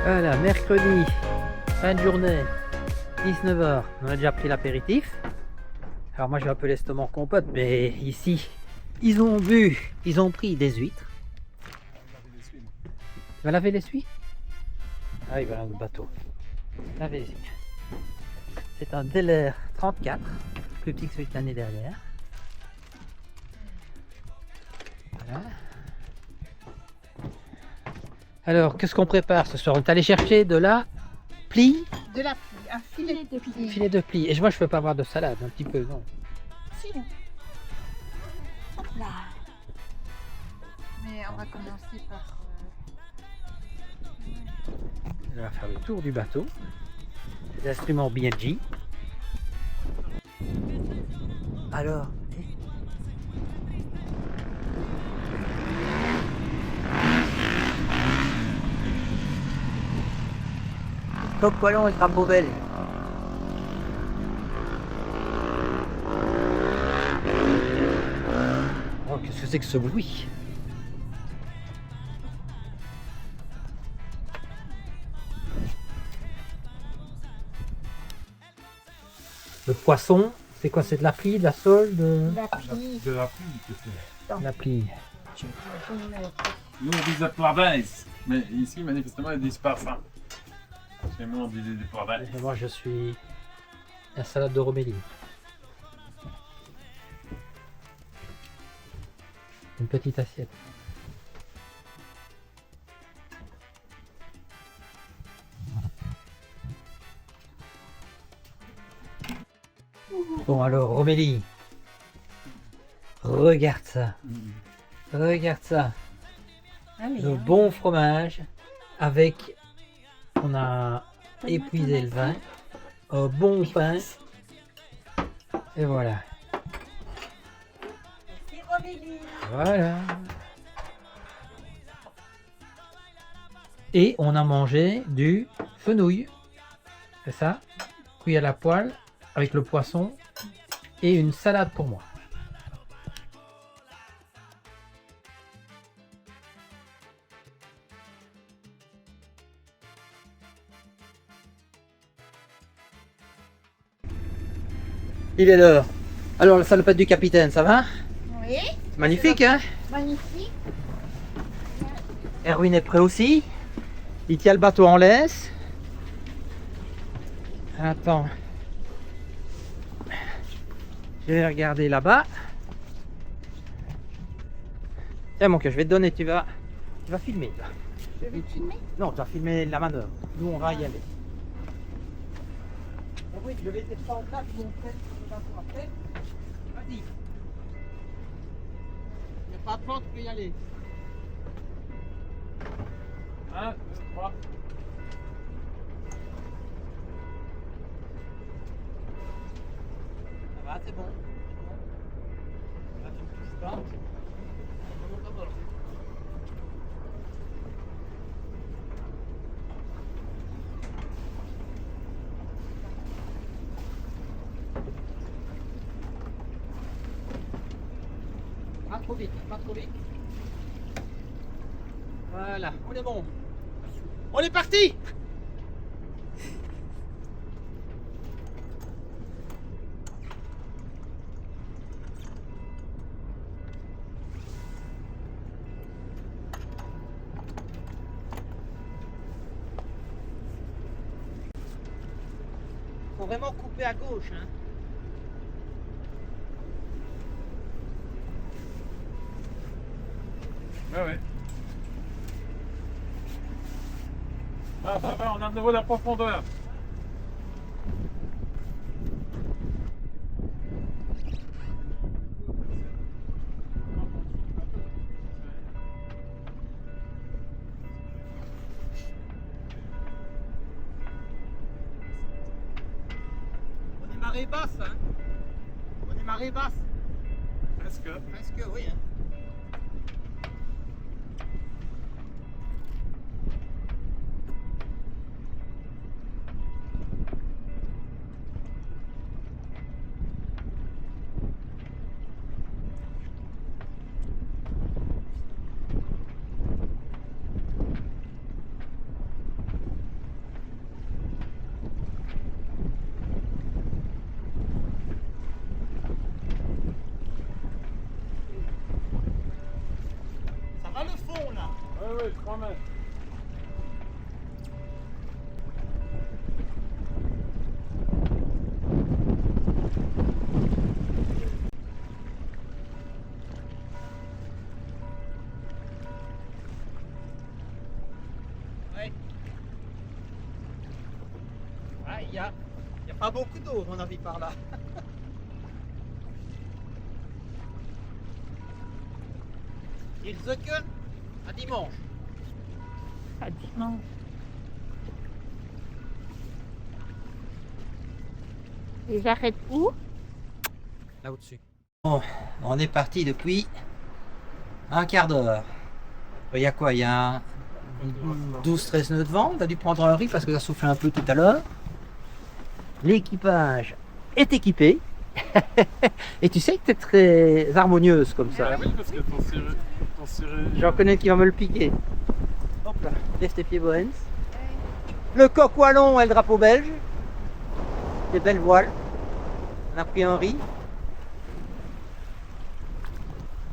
Voilà, mercredi, fin de journée, 19h, on a déjà pris l'apéritif. Alors moi j'ai un peu l'estomac compote, mais ici, ils ont pris des huîtres. Tu vas laver l'essuie? Ah il va dans le bateau. Laver l'essuie. C'est un Delair 34, plus petit que celui de l'année dernière. Voilà. Alors, qu'est-ce qu'on prépare ce soir? On est allé chercher de la plie. De la plie, un filet de plie. Filet de plie. Et moi, je ne peux pas avoir de salade, un petit peu, non? Si. Hop là. Mais on va commencer par... On va faire le tour du bateau. Les instruments BNG. Alors, Top Poilon et Crampobel. Oh, qu'est-ce que c'est que ce bruit? Le poisson, c'est quoi? C'est de la plie, de la sole, de la plie. De la pluie, peut-être. la plie. Nous, on disait plavès, mais ici, manifestement, ils disent pas ça. Chez moi, on disait des plavès. Et moi, je suis la salade de Romélie. Une petite assiette. Bon alors, Romélie, regarde ça. Regarde ça. Le bon fromage avec, on a épuisé le vin, un bon pain, et voilà. Voilà. Et on a mangé du fenouil, c'est ça, cuit à la poêle avec le poisson et une salade pour moi. Il est l'heure. Alors la salopette du capitaine, ça va? Oui, Magnifique, hein? magnifique. Erwin est prêt aussi. Il tient le bateau en laisse. Attends. Je vais regarder là-bas. Tiens mon cœur, je vais te donner, tu vas filmer. Toi. Je vais te filmer. Non, tu vas filmer la manœuvre. Nous on va y aller. Oui, je vais te prendre en place, mon frère, sur le bateau après. Vas-y. Il n'y a pas de plan, tu peux y aller. 1, 2, 3. Ça va, c'est bon. Là, tu ne touches pas. On monte à bord. Pas trop vite, pas trop vite. Voilà, on est bon. On est parti! Faut vraiment couper à gauche, hein. Ouais, ouais. Ah, ça va, on a de nouveau la profondeur. On est marée basse, hein. On est marée basse. Presque. Presque, oui, hein. oui, 3 mètres. Il y a pas beaucoup d'eau, à mon avis, par là. Il se que à dimanche. À dimanche. Et j'arrête où? Là au-dessus. Bon, on est parti depuis un quart d'heure. Il y a quoi? Il y a 12-13 nœuds de vent. On a dû prendre un riz parce que ça soufflait un peu tout à l'heure. L'équipage est équipé. Et tu sais que tu es très harmonieuse comme ça. Oui, parce que ton ciré... J'en connais qui va me le piquer. Hop là, laisse tes pieds Bohens. Le coq wallon et le drapeau belge. Des belles voiles. On a pris un riz.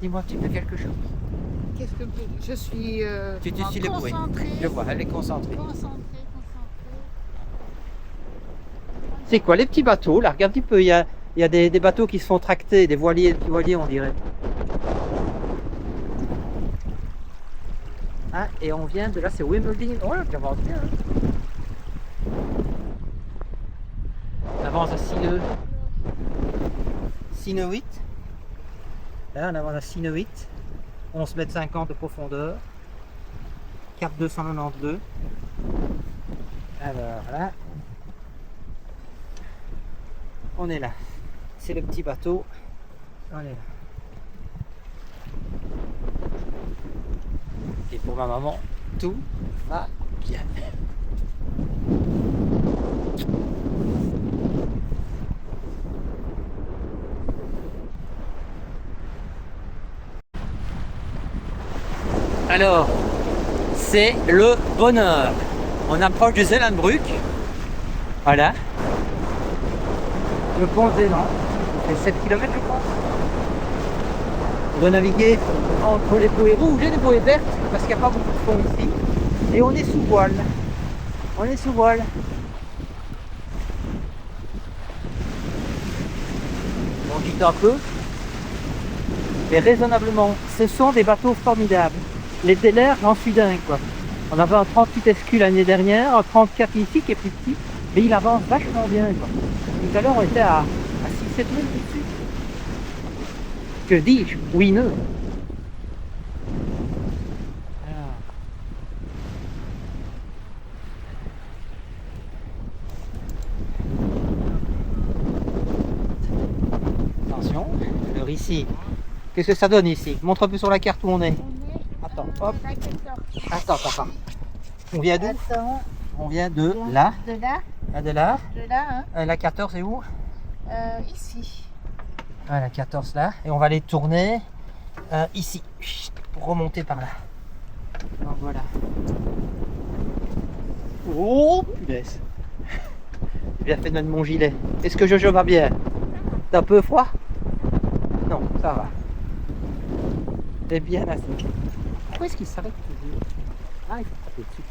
Dis-moi, tu veux quelque chose? Qu'est-ce que je suis Tu t'es le bruit. concentrée. Je vois, elle est concentrée. Concentrée. C'est quoi les petits bateaux là? Regarde un petit peu, il y a des bateaux qui se font tracter, des voiliers, petits voiliers on dirait. Ah, et on vient de là, c'est Wimbledon. Ouais, j'avance bien. Hein. On avance à 6 nœuds. 6 nœuds 8. Là, on avance à 6 nœuds 8. 11 mètres 50 de profondeur. Cap 292. Alors là. On est là. C'est le petit bateau. On est là. Et pour ma maman, tout va bien. Alors, c'est le bonheur. On approche du Zeelandbrück. Voilà. Le pont Zéland. C'est 7 km je crois. On doit naviguer entre les bouées rouges et les bouées vertes parce qu'il n'y a pas beaucoup de fond ici. Et on est sous voile. On est sous voile. On quitte un peu. Mais raisonnablement. Ce sont des bateaux formidables. Les délais, j'en suis dingue quoi. On avait un 38 SQ l'année dernière, un 34 ici qui est plus petit, mais il avance vachement bien quoi. Tout à l'heure on était à 6-7 nœuds dessus. Que dis-je? 8 nœuds. Attention, alors ici, qu'est-ce que ça donne ici? Montre un peu sur la carte où on est. Attends, hop. Attends. On vient d'où? On vient de là. De là. De là. De là, hein. La 14 est où? Ici. La 14 là. Et on va aller tourner ici. Pour remonter par là. Donc voilà. Oh punaise. J'ai bien fait de mettre mon gilet. Est-ce que Jojo va bien? T'as un peu froid? Non, ça va. C'est bien assis. Pourquoi est-ce qu'il s'arrête toujours? Ah, il faut taper dessus.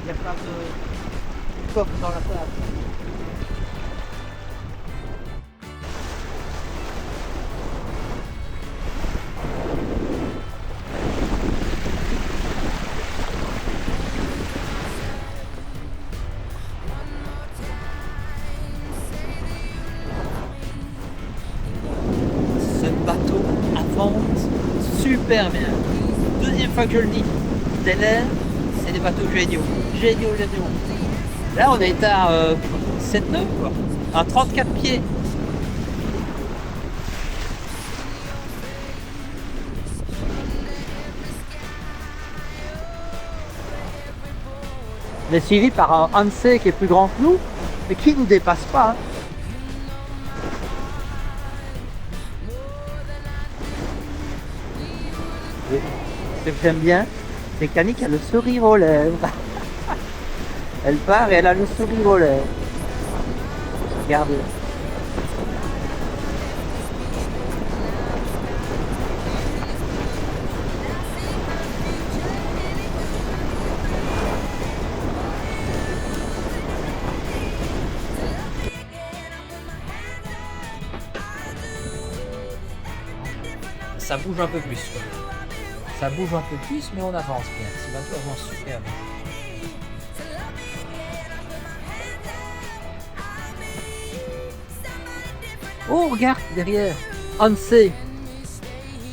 Il y a pas de coffre dans la table. Ce bateau avance super bien. Deuxième fois que je le dis. Délai, c'est des bateaux géniaux. Géniaux. Là, on est à 7 nœuds, quoi. À 34 pieds. On est suivi par un Hanse qui est plus grand que nous, mais qui ne nous dépasse pas. Hein. Ce que j'aime bien, c'est qu'Annick a le sourire aux lèvres. Elle part et elle a le sourire aux lèvres. Regardez. Ça bouge un peu plus. Quoi. Ça bouge un peu plus, mais on avance bien. C'est bientôt avance super bien. Oh, regarde derrière. Hanse. C'est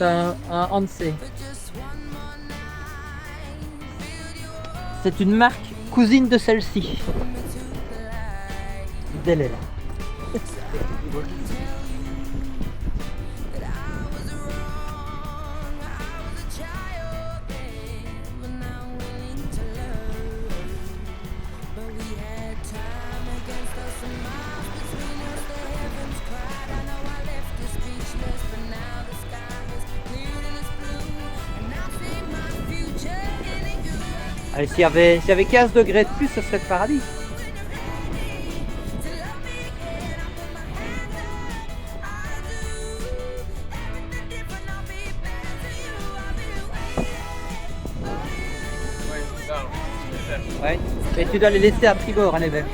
un Hanse. C'est une marque cousine de celle-ci. D'elle est là. Allez, s'il y avait 15 degrés de plus, ce serait le paradis. Ouais, c'est ça. Ouais. Et tu dois les laisser à tribord, hein, les verts.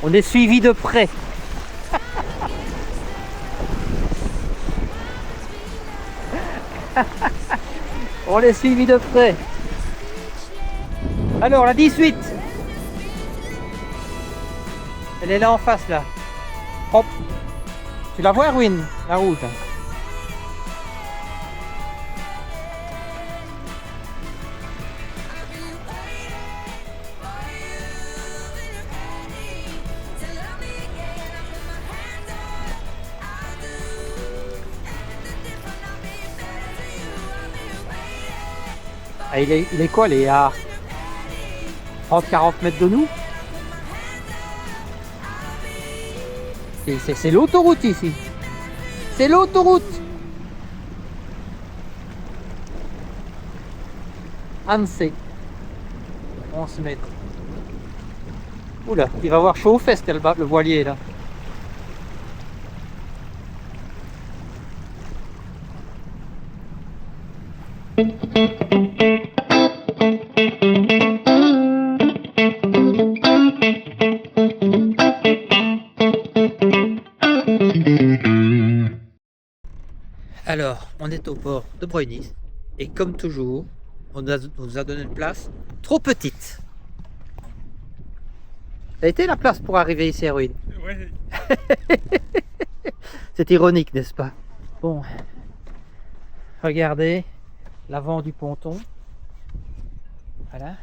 On est suivi de près. On est suivi de près. Alors, la 18. Elle est là en face, là. Hop. Tu la vois, Erwin, la route? Ah, il est quoi? Il est à 30-40 mètres de nous. C'est l'autoroute ici. C'est l'autoroute. Hanse. 11 mètres. Oula, il va avoir chaud aux fesses, le voilier là. Alors, on est au port de Breunis et comme toujours, on nous a donné une place trop petite. Ça a été la place pour arriver ici à Ruine. Ouais. C'est ironique, n'est-ce pas? Bon, regardez l'avant du ponton. Voilà.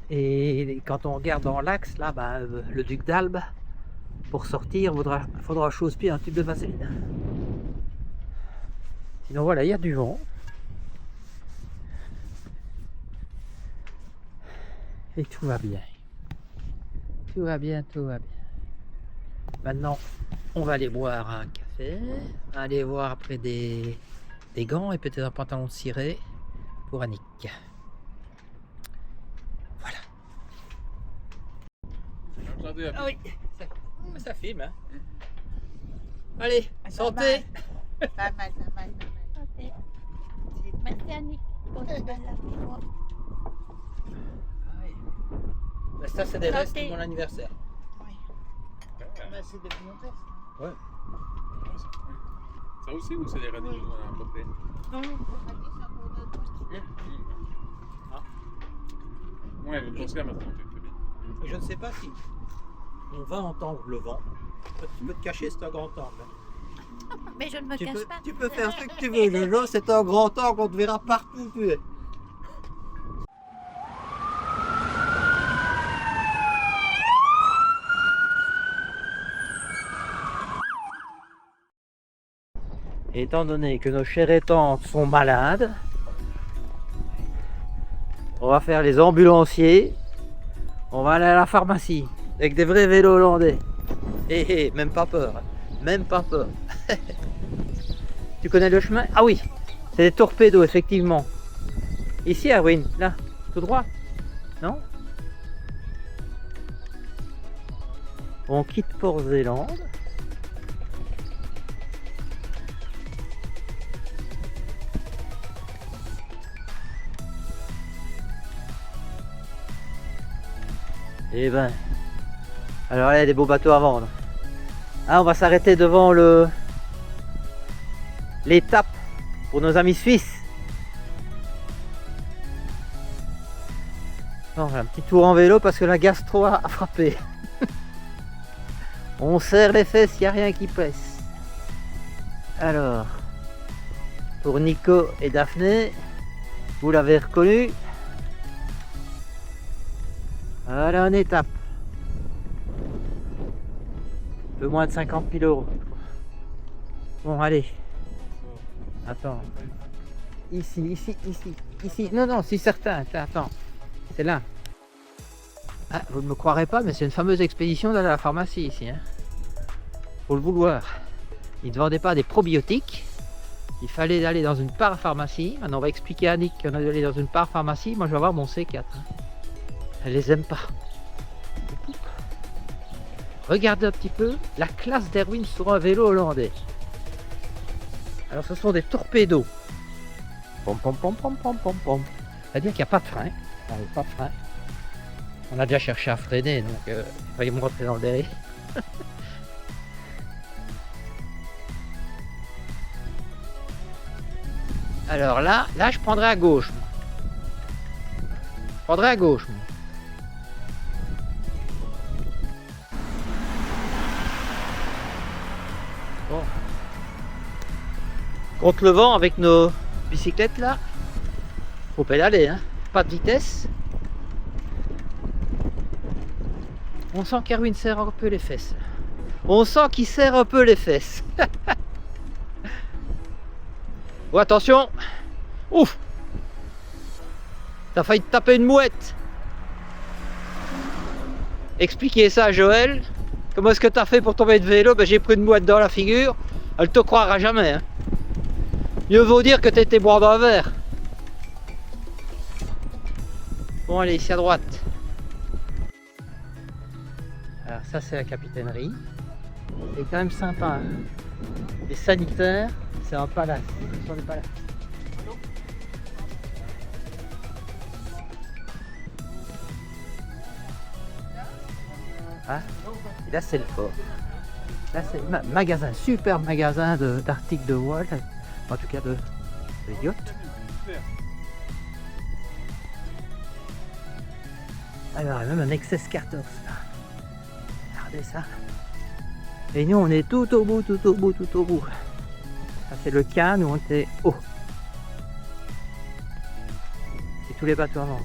Et quand on regarde dans l'axe, là, bah, le duc d'Albe, pour sortir, il faudra chausse-pied un tube de vaseline. Sinon, voilà, il y a du vent. Et tout va bien. Tout va bien, tout va bien. Maintenant, on va aller boire un café, aller voir après des gants et peut-être un pantalon ciré pour Annick. Voilà. Ah oui, ça filme. Hein. Allez, santé. Pas mal, pas mal, pas mal. Ok. Merci Annick pour ce bel apéro. Ben, ça, c'est des restes Santé. de mon anniversaire. Bah, c'est depuis mon père. Ouais. Ça aussi ou c'est les radis qu'on a apportés? Non, on m'a dit ça pour notre poste. Ouais, vous pensez à ma santé, très bien. Je ne sais pas si on va entendre le vent. Tu peux te cacher, c'est un grand angle. Mais je ne me cache pas. Tu peux faire ce que tu veux. Le jeu, c'est un grand angle, on te verra partout où tu es. Étant donné que nos chères tantes sont malades, va faire les ambulanciers. On va aller à la pharmacie avec des vrais vélos hollandais. Hé hé, même pas peur. Même pas peur. Tu connais le chemin? Ah oui, c'est des torpédos, effectivement. Ici, Erwin, là, tout droit. Non? On quitte Port-Zélande. Eh ben, alors là, il y a des beaux bateaux à vendre. Ah, on va s'arrêter devant l'étape pour nos amis suisses. Non, un petit tour en vélo parce que la gastro a frappé. On serre les fesses, il n'y a rien qui presse. Alors, pour Nico et Daphné, vous l'avez reconnu. Voilà une étape. Un peu moins de 50 000 euros. Bon, allez. Attends. Ici. Non, non, si certain. Attends. C'est là. Ah, vous ne me croirez pas, mais c'est une fameuse expédition d'aller à la pharmacie ici. Hein. Faut le vouloir. Ils ne vendaient pas des probiotiques. Il fallait aller dans une parapharmacie. Maintenant, on va expliquer à Annick qu'on a dû aller dans une parapharmacie. Moi, je vais avoir mon C4. Hein. Elle les aime pas. Regardez un petit peu la classe d'Erwin sur un vélo hollandais. Alors ce sont des torpédos. Pom pom pom pom pom pom pom. C'est-à-dire qu'il n'y a pas de frein. Il n'y a pas de frein. On a déjà cherché à freiner, donc il fallait me rentrer dans le derrière. Alors là je prendrai à gauche. Je prendrai à gauche. Bon. Contre le vent avec nos bicyclettes là, faut pédaler, hein. Pas de vitesse. On sent qu'Erwin serre un peu les fesses. On sent qu'il serre un peu les fesses. Oh, attention. Ouf. T'as failli te taper une mouette. Expliquez ça à Joël. Comment est-ce que t'as fait pour tomber de vélo? Ben, j'ai pris une mouette dans la figure. Elle te croira jamais. Hein. Mieux vaut dire que t'étais boire d'un verre. Bon, allez, ici à droite. Alors ça, c'est la capitainerie. C'est quand même sympa. Hein. Les sanitaires, c'est un palace. Ce sont des palaces. Ah, et là, c'est le port. Là, c'est le magasin, super magasin d'articles de voile. En tout cas, de yacht. Alors, il y a même un XS 14 là. Regardez ça. Et nous, on est tout au bout. Ça, c'est le Cannes où on était haut. C'est tous les bateaux à vendre.